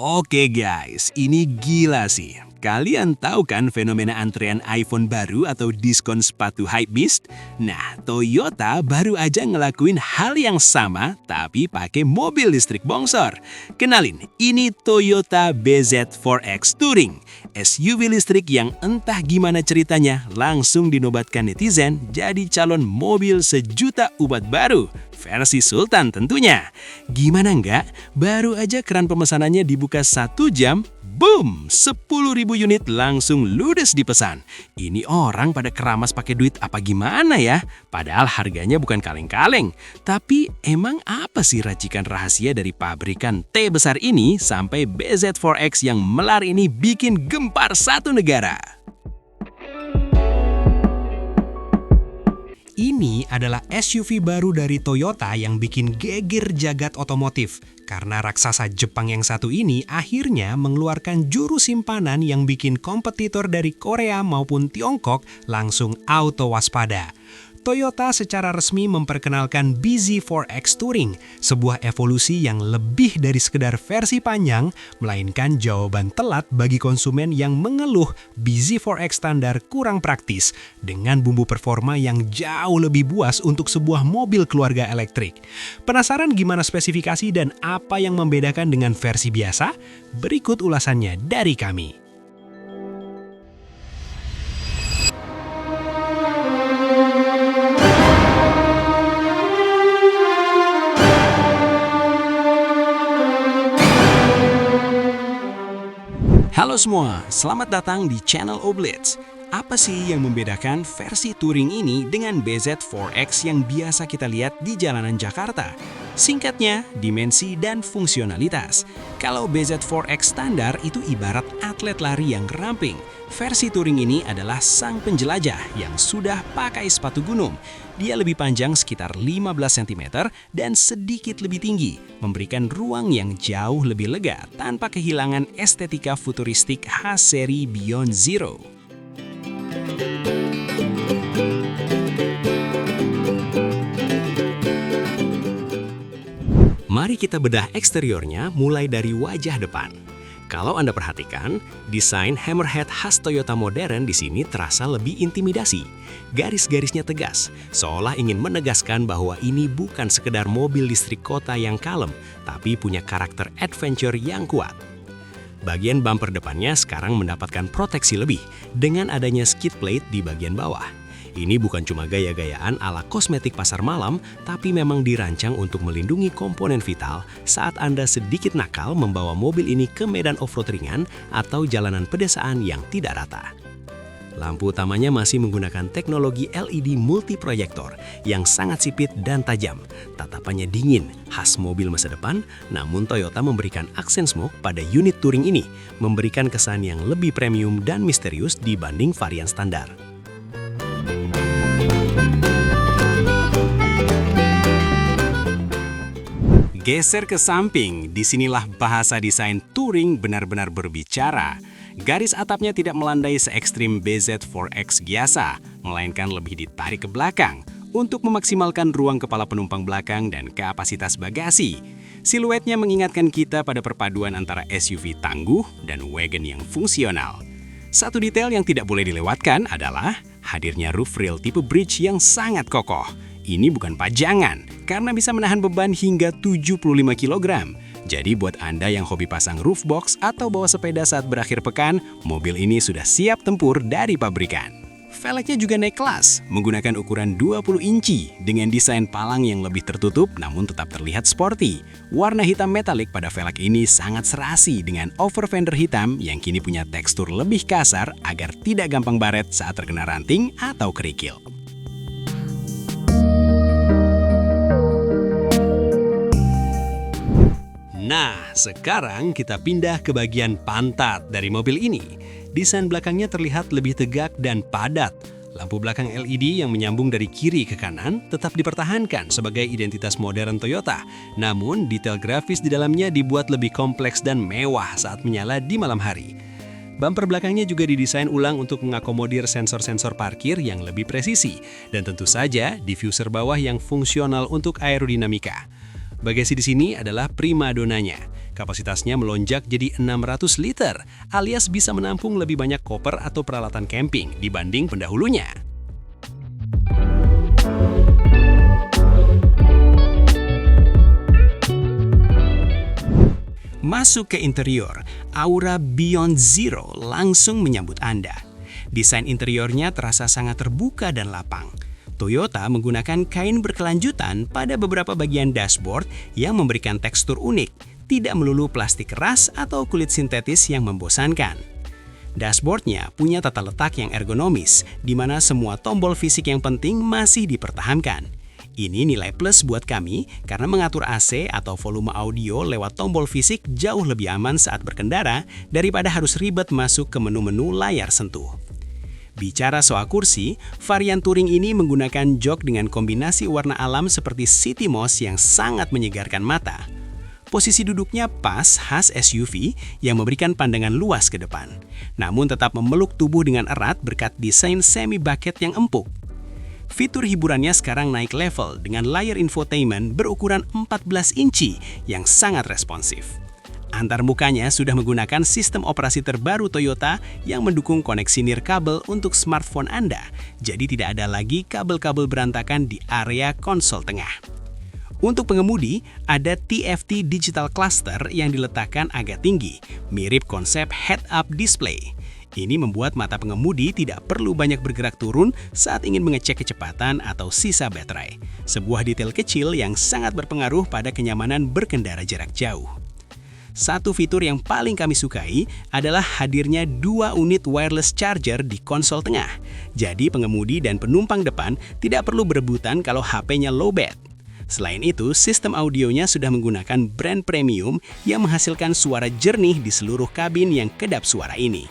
Oke guys, ini gila sih. Kalian tahu kan fenomena antrean iPhone baru atau diskon sepatu hypebeast? Nah, Toyota baru aja ngelakuin hal yang sama tapi pakai mobil listrik bongsor. Kenalin, ini Toyota BZ4X Touring, SUV listrik yang entah gimana ceritanya langsung dinobatkan netizen jadi calon mobil sejuta umat baru. Versi Sultan tentunya. Gimana enggak? Baru aja keran pemesanannya dibuka 1 jam, boom! 10.000 unit langsung ludes dipesan. Ini orang pada keramas pakai duit apa gimana ya? Padahal harganya bukan kaleng-kaleng. Tapi emang apa sih racikan rahasia dari pabrikan T besar ini sampai BZ4X yang melar ini bikin gempar satu negara? Ini adalah SUV baru dari Toyota yang bikin geger jagat otomotif. Karena raksasa Jepang yang satu ini akhirnya mengeluarkan juru simpanan yang bikin kompetitor dari Korea maupun Tiongkok langsung auto waspada. Toyota secara resmi memperkenalkan BZ4X Touring, sebuah evolusi yang lebih dari sekedar versi panjang, melainkan jawaban telat bagi konsumen yang mengeluh BZ4X standar kurang praktis, dengan bumbu performa yang jauh lebih buas untuk sebuah mobil keluarga elektrik. Penasaran gimana spesifikasi dan apa yang membedakan dengan versi biasa? Berikut ulasannya dari kami. Halo semua, selamat datang di channel Oblitz. Apa sih yang membedakan versi Touring ini dengan BZ4X yang biasa kita lihat di jalanan Jakarta? Singkatnya, dimensi dan fungsionalitas. Kalau BZ4X standar itu ibarat atlet lari yang ramping. Versi Touring ini adalah sang penjelajah yang sudah pakai sepatu gunung. Dia lebih panjang sekitar 15 cm dan sedikit lebih tinggi, memberikan ruang yang jauh lebih lega tanpa kehilangan estetika futuristik khas seri Beyond Zero. Mari kita bedah eksteriornya mulai dari wajah depan. Kalau Anda perhatikan, desain hammerhead khas Toyota modern di sini terasa lebih intimidasi. Garis-garisnya tegas, seolah ingin menegaskan bahwa ini bukan sekedar mobil listrik kota yang kalem, tapi punya karakter adventure yang kuat. Bagian bumper depannya sekarang mendapatkan proteksi lebih dengan adanya skid plate di bagian bawah. Ini bukan cuma gaya-gayaan ala kosmetik pasar malam, tapi memang dirancang untuk melindungi komponen vital saat Anda sedikit nakal membawa mobil ini ke medan off-road ringan atau jalanan pedesaan yang tidak rata. Lampu utamanya masih menggunakan teknologi LED multiproyektor yang sangat sipit dan tajam. Tatapannya dingin, khas mobil masa depan, namun Toyota memberikan aksen smoke pada unit Touring ini, memberikan kesan yang lebih premium dan misterius dibanding varian standar. Geser ke samping, disinilah bahasa desain Touring benar-benar berbicara. Garis atapnya tidak melandai se-ekstrim BZ4X biasa, melainkan lebih ditarik ke belakang untuk memaksimalkan ruang kepala penumpang belakang dan kapasitas bagasi. Siluetnya mengingatkan kita pada perpaduan antara SUV tangguh dan wagon yang fungsional. Satu detail yang tidak boleh dilewatkan adalah hadirnya roof rail tipe bridge yang sangat kokoh. Ini bukan pajangan, karena bisa menahan beban hingga 75 kg. Jadi buat Anda yang hobi pasang roof box atau bawa sepeda saat berakhir pekan, mobil ini sudah siap tempur dari pabrikan. Velgnya juga naik kelas, menggunakan ukuran 20 inci dengan desain palang yang lebih tertutup namun tetap terlihat sporty. Warna hitam metalik pada velg ini sangat serasi dengan over fender hitam yang kini punya tekstur lebih kasar agar tidak gampang baret saat terkena ranting atau kerikil. Nah, sekarang kita pindah ke bagian pantat dari mobil ini. Desain belakangnya terlihat lebih tegak dan padat. Lampu belakang LED yang menyambung dari kiri ke kanan tetap dipertahankan sebagai identitas modern Toyota. Namun, detail grafis di dalamnya dibuat lebih kompleks dan mewah saat menyala di malam hari. Bumper belakangnya juga didesain ulang untuk mengakomodir sensor-sensor parkir yang lebih presisi. Dan tentu saja, diffuser bawah yang fungsional untuk aerodinamika. Bagasi di sini adalah primadonanya. Kapasitasnya melonjak jadi 600 liter, alias bisa menampung lebih banyak koper atau peralatan camping dibanding pendahulunya. Masuk ke interior, aura Beyond Zero langsung menyambut Anda. Desain interiornya terasa sangat terbuka dan lapang. Toyota menggunakan kain berkelanjutan pada beberapa bagian dashboard yang memberikan tekstur unik, tidak melulu plastik keras atau kulit sintetis yang membosankan. Dashboardnya punya tata letak yang ergonomis, di mana semua tombol fisik yang penting masih dipertahankan. Ini nilai plus buat kami karena mengatur AC atau volume audio lewat tombol fisik jauh lebih aman saat berkendara daripada harus ribet masuk ke menu-menu layar sentuh. Bicara soal kursi, varian Touring ini menggunakan jok dengan kombinasi warna alam seperti City Moss yang sangat menyegarkan mata. Posisi duduknya pas khas SUV yang memberikan pandangan luas ke depan, namun tetap memeluk tubuh dengan erat berkat desain semi-bucket yang empuk. Fitur hiburannya sekarang naik level dengan layar infotainment berukuran 14 inci yang sangat responsif. Antarmukanya sudah menggunakan sistem operasi terbaru Toyota yang mendukung koneksi nirkabel untuk smartphone Anda, jadi tidak ada lagi kabel-kabel berantakan di area konsol tengah. Untuk pengemudi, ada TFT Digital Cluster yang diletakkan agak tinggi, mirip konsep head-up display. Ini membuat mata pengemudi tidak perlu banyak bergerak turun saat ingin mengecek kecepatan atau sisa baterai. Sebuah detail kecil yang sangat berpengaruh pada kenyamanan berkendara jarak jauh. Satu fitur yang paling kami sukai adalah hadirnya 2 unit wireless charger di konsol tengah. Jadi pengemudi dan penumpang depan tidak perlu berebutan kalau HP-nya lowbat. Selain itu, sistem audionya sudah menggunakan brand premium yang menghasilkan suara jernih di seluruh kabin yang kedap suara ini.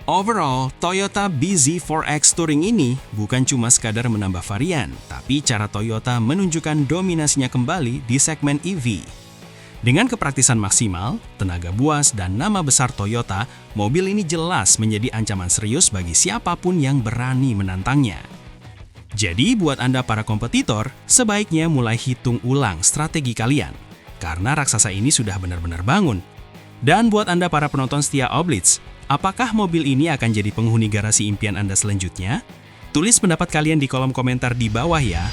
Overall, Toyota bZ4X Touring ini bukan cuma sekadar menambah varian, tapi cara Toyota menunjukkan dominasinya kembali di segmen EV. Dengan kepraktisan maksimal, tenaga buas, dan nama besar Toyota, mobil ini jelas menjadi ancaman serius bagi siapapun yang berani menantangnya. Jadi buat Anda para kompetitor, sebaiknya mulai hitung ulang strategi kalian, karena raksasa ini sudah benar-benar bangun. Dan buat Anda para penonton setia Oblitz, apakah mobil ini akan jadi penghuni garasi impian Anda selanjutnya? Tulis pendapat kalian di kolom komentar di bawah ya.